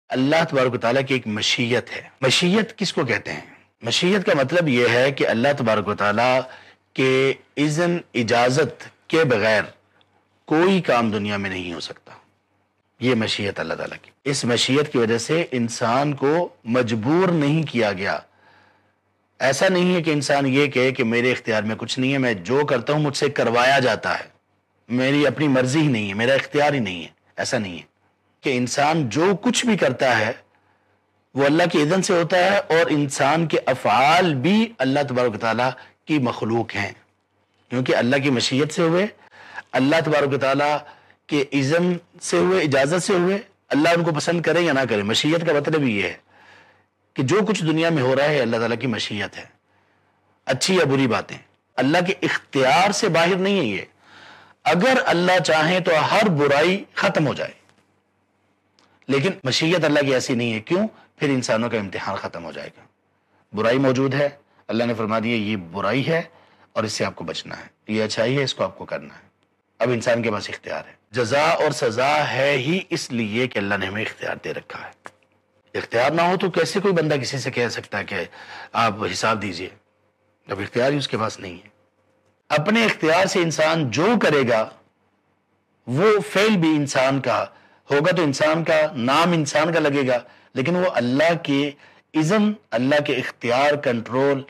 اللہ تبارک و تعالیٰ کی ایک مشیت ہے۔ مشیت کس کو کہتے ہیں؟ مشیت کا مطلب یہ ہے کہ اللہ تبارک و تعالیٰ کے اذن اجازت کے بغیر کوئی کام دنیا میں نہیں ہو سکتا۔ یہ مشیت اللہ تعالیٰ کی، اس مشیت کی وجہ سے انسان کو مجبور نہیں کیا گیا۔ ایسا نہیں ہے کہ انسان یہ کہے کہ میرے اختیار میں کچھ نہیں ہے، میں جو کرتا ہوں مجھ سے کروایا جاتا ہے، میری اپنی مرضی ہی نہیں ہے، میرا اختیار ہی نہیں ہے۔ ایسا نہیں ہے کہ انسان جو کچھ بھی کرتا ہے وہ اللہ کی اذن سے ہوتا ہے، اور انسان کے افعال بھی اللہ تبارک و تعالیٰ کی مخلوق ہیں، کیونکہ اللہ کی مشیت سے ہوئے، اللہ تبارک و تعالیٰ کے اذن سے ہوئے، اجازت سے ہوئے، اللہ ان کو پسند کرے یا نہ کرے۔ مشیت کا مطلب یہ ہے کہ جو کچھ دنیا میں ہو رہا ہے اللہ تعالیٰ کی مشیت ہے، اچھی یا بری باتیں اللہ کے اختیار سے باہر نہیں ہے۔ یہ اگر اللہ چاہیں تو ہر برائی ختم ہو جائے، لیکن مشیت اللہ کی ایسی نہیں ہے۔ کیوں؟ پھر انسانوں کا امتحان ختم ہو جائے گا۔ برائی موجود ہے، اللہ نے فرما دیا یہ برائی ہے اور اس سے آپ کو بچنا ہے، یہ اچھائی ہے اس کو آپ کو کرنا ہے۔ اب انسان کے پاس اختیار ہے۔ جزا اور سزا ہے ہی اس لیے کہ اللہ نے ہمیں اختیار دے رکھا ہے۔ اختیار نہ ہو تو کیسے کوئی بندہ کسی سے کہہ سکتا ہے کہ آپ حساب دیجئے؟ جب اختیار ہی اس کے پاس نہیں ہے۔ اپنے اختیار سے انسان جو کرے گا وہ فعل بھی انسان کا ہوگا، تو انسان کا نام انسان کا لگے گا، لیکن وہ اللہ کے اذن، اللہ کے اختیار، کنٹرول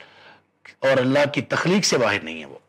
اور اللہ کی تخلیق سے باہر نہیں ہے وہ۔